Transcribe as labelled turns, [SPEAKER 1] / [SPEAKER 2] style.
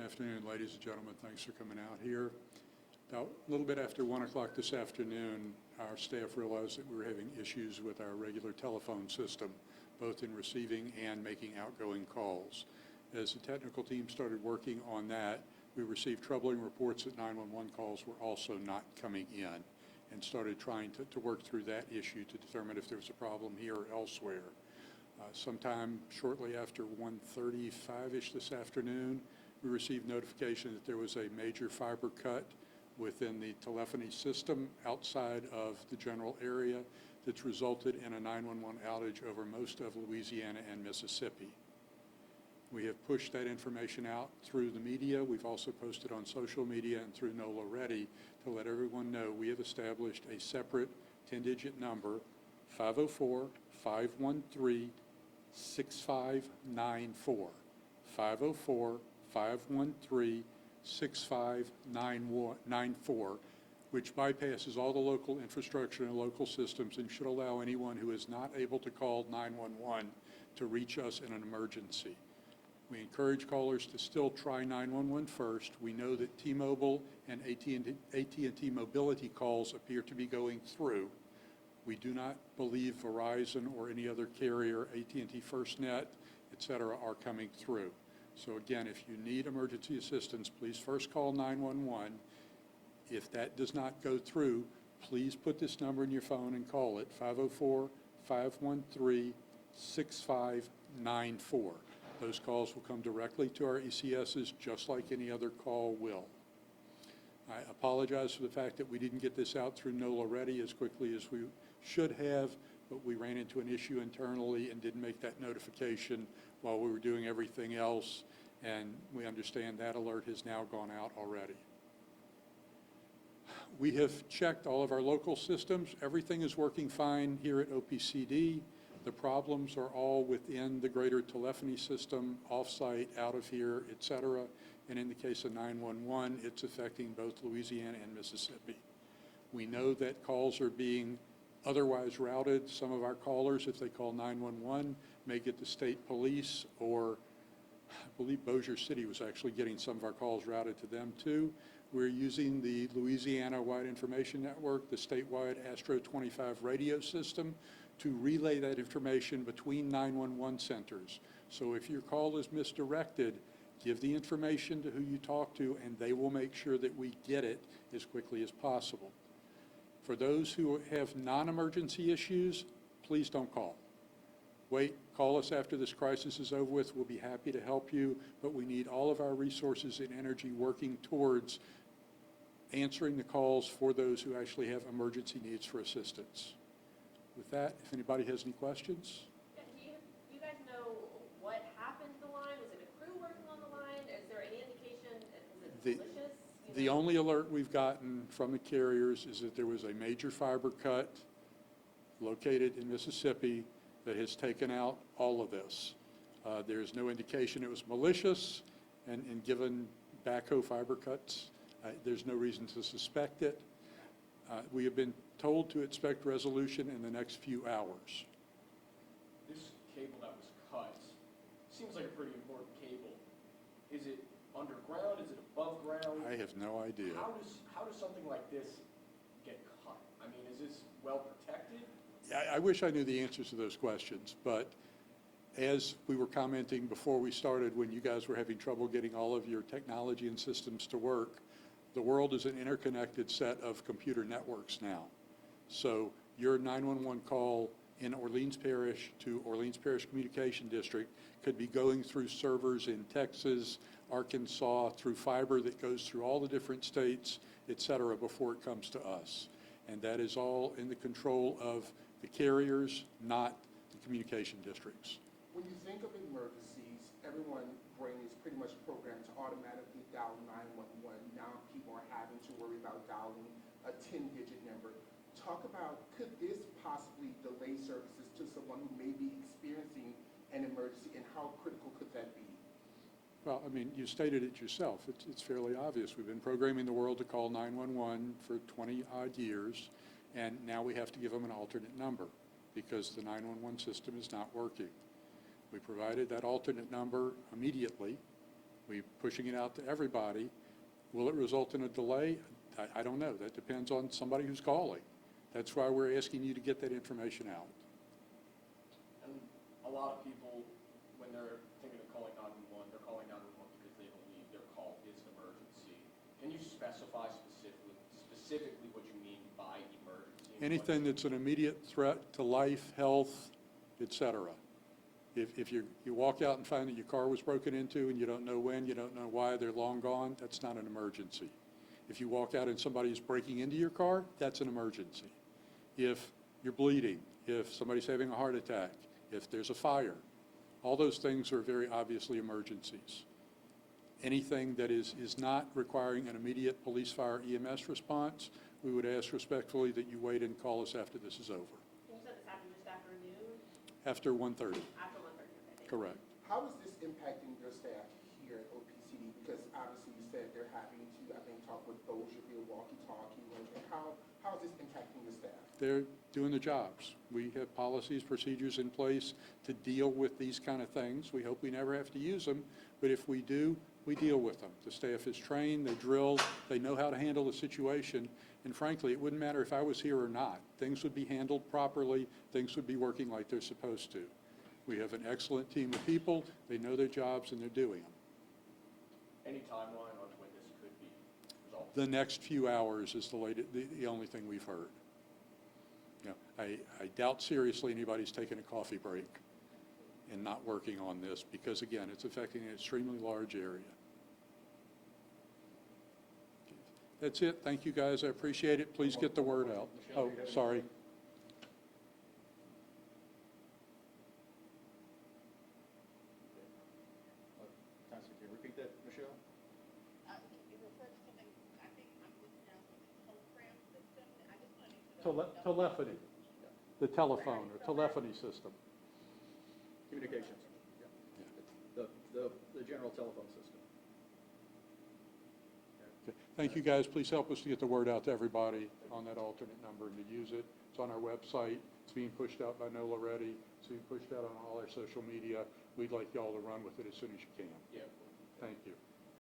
[SPEAKER 1] afternoon, ladies and gentlemen. Thanks for coming out here. About a little bit after 1 o'clock this afternoon, our staff realized that we were having issues with our regular telephone system, both in receiving and making outgoing calls. As the technical team started working on that, we received troubling reports that 911 calls were also not coming in, and started trying to work through that issue to determine if there was a problem here or elsewhere. Sometime shortly after 1:35-ish this afternoon, we received notification that there was a major fiber cut within the telephony system outside of the general area that's resulted in a 911 outage over most of Louisiana and Mississippi. We have pushed that information out through the media. We've also posted on social media and through NOLA Ready to let everyone know we have established a separate 10-digit number, 504-513-6594. 504-513-6594, which bypasses all the local infrastructure and local systems and should allow anyone who is not able to call 911 to reach us in an emergency. We encourage callers to still try 911 first. We know that T-Mobile and AT&T mobility calls appear to be going through. We do not believe Verizon or any other carrier, AT&T FirstNet, et cetera, are coming through. So again, if you need emergency assistance, please first call 911. If that does not go through, please put this number in your phone and call it, 504-513-6594. Those calls will come directly to our ECSs just like any other call will. I apologize for the fact that we didn't get this out through NOLA Ready as quickly as we should have, but we ran into an issue internally and didn't make that notification while we were doing everything else, and we understand that alert has now gone out already. We have checked all of our local systems. Everything is working fine here at OPCD. The problems are all within the greater telephony system, off-site, out of here, et cetera. And in the case of 911, it's affecting both Louisiana and Mississippi. We know that calls are being otherwise routed. Some of our callers, if they call 911, may get the state police, or I believe Bossier City was actually getting some of our calls routed to them too. We're using the Louisiana Wide Information Network, the statewide Astro 25 radio system, to relay that information between 911 centers. So if your call is misdirected, give the information to who you talk to, and they will make sure that we get it as quickly as possible. For those who have non-emergency issues, please don't call. Wait, call us after this crisis is over with. We'll be happy to help you, but we need all of our resources and energy working towards answering the calls for those who actually have emergency needs for assistance. With that, if anybody has any questions.
[SPEAKER 2] Yeah, do you guys know what happened to the line? Was it a crew working on the line? Is there any indication? Was it malicious?
[SPEAKER 1] The only alert we've gotten from the carriers is that there was a major fiber cut located in Mississippi that has taken out all of this. There's no indication it was malicious, and given backhoe fiber cuts, there's no reason to suspect it. We have been told to expect resolution in the next few hours.
[SPEAKER 3] This cable that was cut seems like a pretty important cable. Is it underground? Is it above ground?
[SPEAKER 1] I have no idea.
[SPEAKER 3] How does something like this get cut? I mean, is this well protected?
[SPEAKER 1] I wish I knew the answers to those questions, but as we were commenting before we started, when you guys were having trouble getting all of your technology and systems to work, the world is an interconnected set of computer networks now. So your 911 call in Orleans Parish to Orleans Parish Communications District could be going through servers in Texas, Arkansas, through fiber that goes through all the different states, et cetera, before it comes to us. And that is all in the control of the carriers, not the communication districts.
[SPEAKER 4] When you think of emergencies, everyone's brain is pretty much programmed to automatically dial 911. Now people are having to worry about dialing a 10-digit number. Talk about, could this possibly delay services to someone who may be experiencing an emergency, and how critical could that be?
[SPEAKER 1] Well, I mean, you stated it yourself. It's fairly obvious. We've been programming the world to call 911 for 20-odd years, and now we have to give them an alternate number because the 911 system is not working. We provided that alternate number immediately, We're pushing it out to everybody. Will it result in a delay? I don't know. That depends on somebody who's calling. That's why we're asking you to get that information out.
[SPEAKER 3] And a lot of people, when they're thinking of calling 911, they're calling 911 because they believe their call is an emergency. Can you specify specifically what you mean by emergency?
[SPEAKER 1] Anything that's an immediate threat to life, health, et cetera. If you walk out and find that your car was broken into and you don't know when, you don't know why, they're long gone, that's not an emergency. If you walk out and somebody's breaking into your car, that's an emergency. If you're bleeding, if somebody's having a heart attack, if there's a fire, all those things are very obviously emergencies. Anything that is not requiring an immediate police, fire, EMS response, we would ask respectfully that you wait and call us after this is over.
[SPEAKER 2] You said this happened just after noon?
[SPEAKER 1] After 1:30,
[SPEAKER 2] After 1:30, okay.
[SPEAKER 1] correct.
[SPEAKER 4] How is this impacting your staff here at OPCD? Because obviously you said they're having to, I think, talk with those via walkie-talkie. And how is this impacting the staff?
[SPEAKER 1] They're doing the jobs. We have policies, procedures in place to deal with these kind of things. We hope we never have to use them, but if we do, we deal with them. The staff is trained, they drill, they know how to handle the situation, and frankly, it wouldn't matter if I was here or not. Things would be handled properly, things would be working like they're supposed to. We have an excellent team of people, they know their jobs and they're doing them.
[SPEAKER 3] Any timeline on when this could be resolved?
[SPEAKER 1] The next few hours is the only thing we've heard. You know, I doubt seriously anybody's taking a coffee break and not working on this because, again, it's affecting an extremely large area. That's it. Thank you, guys. I appreciate it. Please get the word out. Oh, sorry.
[SPEAKER 5] Counselor, can you repeat that, Michelle?
[SPEAKER 6] It refers to the, I think I'm looking down for the telegram system. I just wanted to know.
[SPEAKER 1] Telephony, the telephone or telephony system.
[SPEAKER 5] Communications. The general telephone system.
[SPEAKER 1] Okay. Thank you, guys. Please help us to get the word out to everybody on that alternate number and to use it. It's on our website. It's being pushed out by NOLA already. It's being pushed out on all our social media. We'd like y'all to run with it as soon as you can.
[SPEAKER 3] Yeah.
[SPEAKER 1] Thank you.